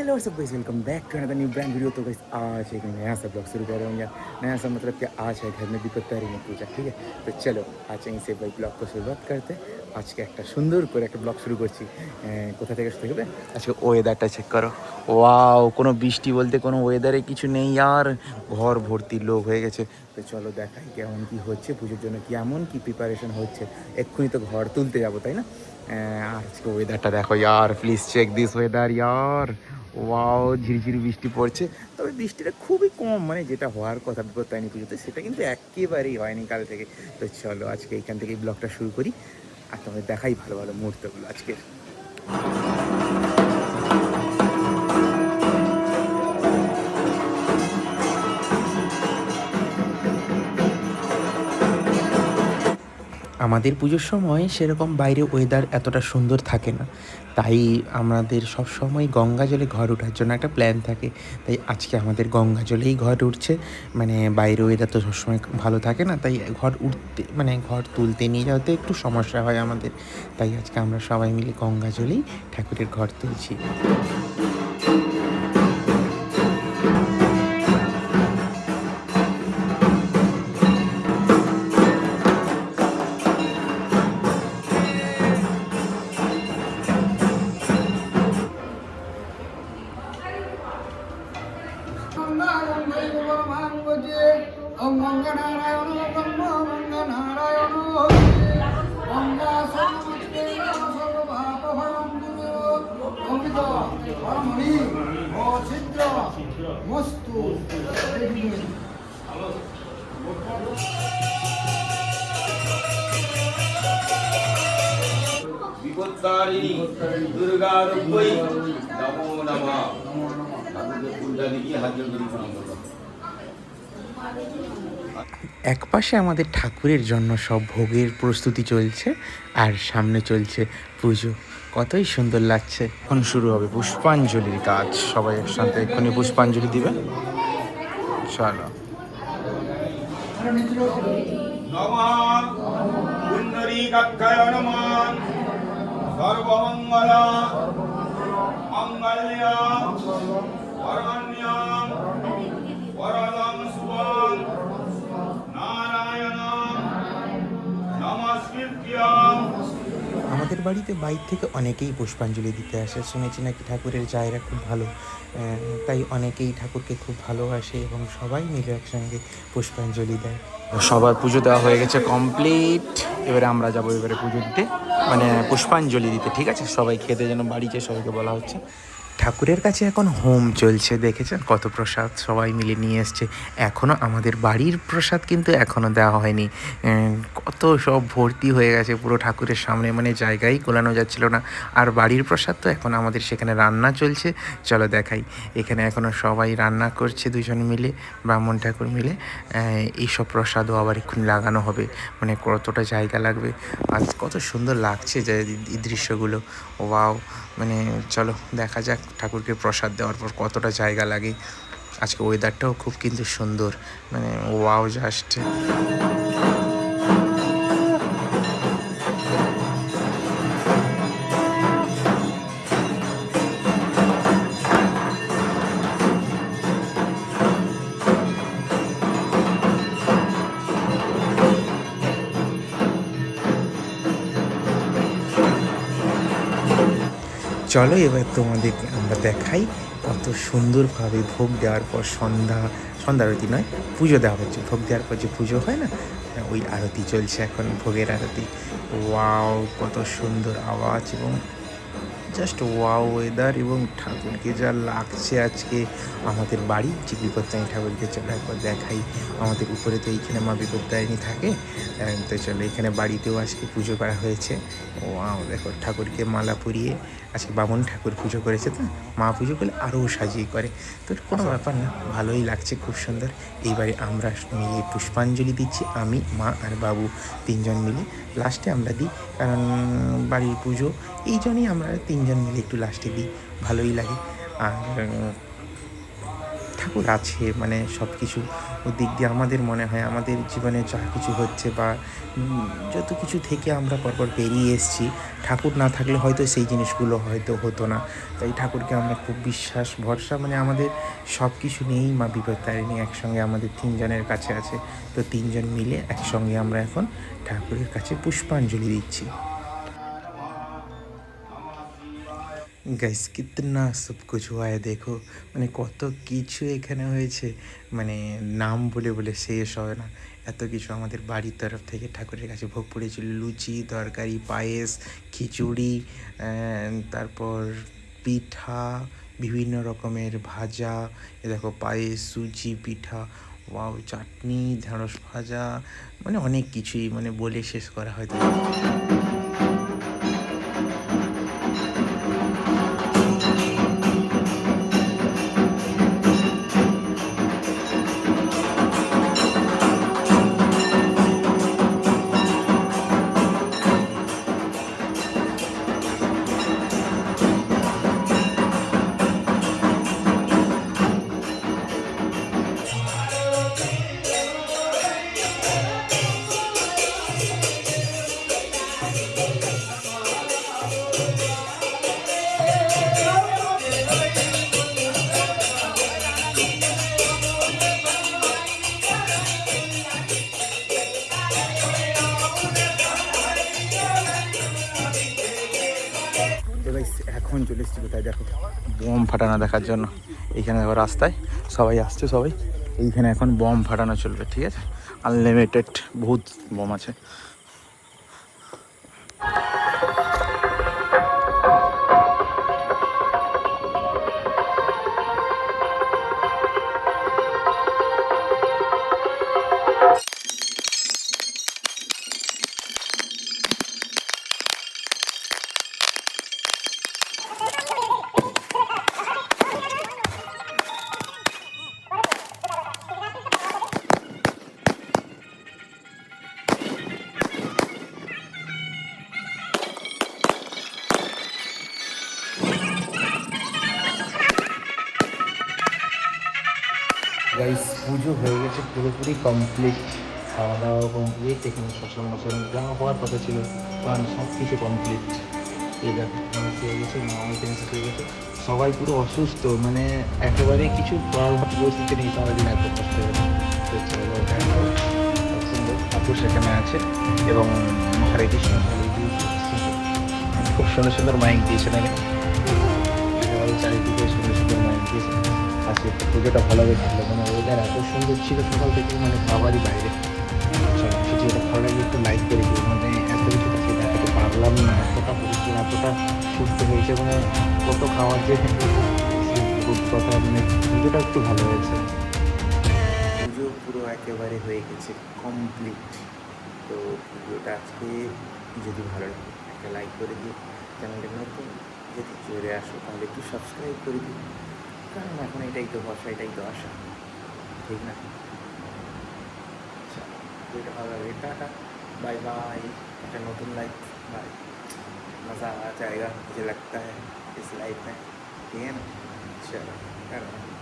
Hello सब guys, welcome back to another new brand video. तो guys आज एक नया सा ब्लॉग शुरू कर रहे हैं यार। नया सा मतलब कि आज है घर में दीपक तारी पूजा, ठीक है। तो चलो आज यहीं से भाई ब्लॉग को शुरुआत करते हैं। আজকে একটা সুন্দর করে একটা ব্লগ শুরু করছি। কোথা থেকে শুরু হবে? আজকে ওয়েদারটা চেক করো। ওয়াও, কোনো বৃষ্টি বলতে কোনো ওয়েদারে কিছু নেই আর ঘর ভর্তি লোক হয়ে গেছে। তো চলো দেখাই কেমন কি হচ্ছে, পুজোর জন্য কেমন কি প্রিপারেশন হচ্ছে। এক্ষুনি তো ঘর তুলতে যাবো, তাই না? আজকে ওয়েদারটা দেখো ইয়ার, প্লিজ চেক দিস ওয়েদার ইয়ার। ওয়াও, ঝিরিঝিরি বৃষ্টি পড়ছে। তবে বৃষ্টিটা খুবই কম, মানে যেটা হওয়ার কথা বিপত্তারিণী পুজোতে সেটা কিন্তু একেবারেই হয়নি কাল থেকে। তো চলো আজকে এইখান থেকেই ব্লগটা শুরু করি আর তোমাদের দেখাই ভালো ভালো মুহূর্তগুলো আজকের। আমাদের পুজোর সময় সেরকম বাইরে ওয়েদার এতটা সুন্দর থাকে না, তাই আমাদের সব সময় গঙ্গা জলে ঘর ওঠার জন্য একটা প্ল্যান থাকে। তাই আজকে আমাদের গঙ্গা জলেই ঘর উঠছে। মানে বাইরে ওয়েদার তো সবসময় ভালো থাকে না, তাই ঘর উঠতে মানে ঘর তুলতে নিয়ে যাওয়াতে একটু সমস্যা হয় আমাদের। তাই আজকে আমরা সবাই মিলে গঙ্গা জলেই ঠাকুরের ঘর তুলছি। বিপত্তারিণী দুর্গা রূপই নমো নমঃ। ঠাকুরকে ফুলটা দিয়ে হাত জোড় করে প্রণাম করো। এক পাশে আমাদের ঠাকুরের জন্য সব ভোগের প্রস্তুতি চলছে আর সামনে চলছে পুজো। কতই সুন্দর লাগছে। এখন শুরু হবে পুষ্পাঞ্জলির কাজ, সবাই একসাথে এক্ষুনি পুষ্পাঞ্জলি দিবে। চলো। নমঃ পুণ্ডরীকাক্ষায় নমঃ। সর্বমঙ্গল মঙ্গল্য পরমান্যং পরমং শুভং নারায়ণং নমস্কৃত্য। আমাদের বাড়িতে বাইরে থেকে অনেকেই পুষ্পাঞ্জলি দিতে আসে। শুনেছি নাকি ঠাকুরের জায়গা খুব ভালো, তাই অনেকেই ঠাকুরকে খুব ভালোবাসে এবং সবাই মিলে একসঙ্গে পুষ্পাঞ্জলি দেয়। সবার পুজো দেওয়া হয়ে গেছে কমপ্লিট। এবারে আমরা যাবো এবারে পুজো দিতে, মানে পুষ্পাঞ্জলি দিতে, ঠিক আছে। সবাই খেতে যেন বাড়িতে সবাইকে বলা হচ্ছে। ঠাকুরের কাছে এখন হোম চলছে, দেখেছেন কত প্রসাদ সবাই মিলে নিয়ে এসছে। এখনও আমাদের বাড়ির প্রসাদ কিন্তু এখনও দেওয়া হয়নি। কত সব ভর্তি হয়ে গেছে পুরো ঠাকুরের সামনে, মানে জায়গায় গোলানো যাচ্ছিল না। আর বাড়ির প্রসাদ তো এখন আমাদের সেখানে রান্না চলছে। চলো দেখাই, এখানে এখনও সবাই রান্না করছে দুজন মিলে, ব্রাহ্মণ ঠাকুর মিলে। এইসব প্রসাদও আবার এক্ষুনি লাগানো হবে, মানে কতটা জায়গা লাগবে। আজ কত সুন্দর লাগছে যে এই দৃশ্যগুলো। ওয়াও, মানে চলো দেখা যাক ঠাকুরকে প্রসাদ দেওয়ার পর কতটা জায়গা লাগে। আজকে ওয়েদারটাও খুব কিন্তু সুন্দর, মানে ওয়াও জাস্ট। চলো এবার তোমাদেরকে আমরা দেখাই কত সুন্দরভাবে ভোগ দেওয়ার পর সন্ধ্যা আরতি নয়, পুজো দেওয়া হচ্ছে। ভোগ দেওয়ার পর যে পুজো হয় না, ওই আরতি চলছে এখন, ভোগের আরতি। ওয়াও, কত সুন্দর আওয়াজ এবং জাস্ট ওয়াও ওয়েদার, এবং ঠাকুরকে যা লাগছে আজকে। আমাদের বাড়ির যে বিপত্তারিণী ঠাকুরকে চলো একবার দেখাই। আমাদের উপরে তো এইখানে মা বিপত্তারিণী থাকে, তো চলো এখানে বাড়িতেও আজকে পুজো করা হয়েছে। ওয়াও দেখো, ঠাকুরকে মালা পরিয়ে আজকে বামুন ঠাকুর পুজো করেছে, তো মা পুজো করলে আরও সাজিয়ে করে। তো কোনো ব্যাপার না, ভালোই লাগছে, খুব সুন্দর। এইবারে আমরা মিলে পুষ্পাঞ্জলি দিচ্ছি, আমি, মা আর বাবু তিনজন মিলে। লাস্টে আমরা দিই, কারণ বাড়ির পুজো, এই জন্যই আমরা তিনজন মিলে একটু লাস্টে দিই, ভালোই লাগে। আর ঠাকুর আছে, মানে সব কিছু দিক দিয়ে আমাদের মনে হয় আমাদের জীবনে যা কিছু হচ্ছে বা যত কিছু থেকে আমরা পরপর পেরিয়ে এসেছি, ঠাকুর না থাকলে হয়তো সেই জিনিসগুলো হয়তো হতো না। তাই ঠাকুরকে আমরা খুব বিশ্বাস ভরসা, মানে আমাদের সব কিছু নিয়েই মা বিপত্তারিণী একসঙ্গে আমাদের তিনজনের কাছে আছে। তো তিনজন মিলে একসঙ্গে আমরা এখন ঠাকুরের কাছে পুষ্পাঞ্জলি দিচ্ছি। গাইস কিতনা সব কুছ হুয়া है দেখো, মানে কত কিছু এখানে হয়েছে, মানে নাম বলে বলে শেষ হয় না। এত কিছু আমাদের বাড়ির তরফ থেকে ঠাকুরের কাছে ভোগ পড়েছিল, লুচি তরকারি পায়েস খিচুড়ি, তারপর পিঠা, বিভিন্ন রকমের ভাজা, এ দেখো পায়েস সুজি পিঠা, ওয়াও চাটনি ঢেঁড়স ভাজা, মানে অনেক কিছুই, মানে বলে শেষ করা হয়তো না। এবার এখন চলে এসেছি কোথায় দেখো, বম ফাটানো দেখার জন্য। এইখানে দেখো রাস্তায় সবাই আসছে, সবাই এইখানে এখন বম ফাটানো চলবে, ঠিক আছে, আনলিমিটেড বহুত বম আছে। গাইস পুজো হয়ে গেছে পুরোপুরি কমপ্লিট, খাওয়া দাওয়া কমপ্লিট, এখানে শ্বশুর মশাই যা হওয়ার কথা ছিল কারণ সব কিছু কমপ্লিট। এই দেখো আমার হয়ে গেছে, মা এখানে হয়ে গেছে, সবাই পুরো অসুস্থ, মানে একেবারে কিছু করার পরিস্থিতি নেই, সারাদিন এত কষ্ট হয়েছে। তো চলো দেখো, খুব সুন্দর ঠাকুর সেখানে আছে এবং হরে কৃষ্ণ বলে দিয়েছে, খুব সুন্দর সুন্দর মাইক দিয়েছে নাকি, একেবারে চারিদিকে সুন্দর সুন্দর মাইক দিয়েছে। আজকে পুজোটা ভালোভাবে থাকলো, মানে ওয়েদার এত সুন্দর ছিল সকাল থেকে, মানে খাবারই বাইরে। চলো ভিডিওটা ভালো লাগলে একটু লাইক করে দিও, মানে এত কিছু তাকে দেখাতে পারলাম না, এতটা পরিশ্রম এতটা সুস্থ হয়েছে, মানে কত খাওয়ার যে কথা, মানে পুজোটা একটু ভালো হয়েছে। পুজো পুরো একেবারে হয়ে গেছে কমপ্লিট। তো ভিডিওটা আজকে যদি ভালো লাগে একটা লাইক করে দিও, চ্যানেলটা নতুন যদি জোরে আসো তাহলে একটু সাবস্ক্রাইব করে দিও, কারণ এখন এটাই তো ভরসা, এটাই তো আশা, ঠিক না? আচ্ছা ভিডিওটা ভালো লাগে, টাটা बाय बाय, একটা নতুন लाइफ बाय। मज़ा आ जाएगा मुझे लगता है इस लाइफ में, ठीक है ना? चलो।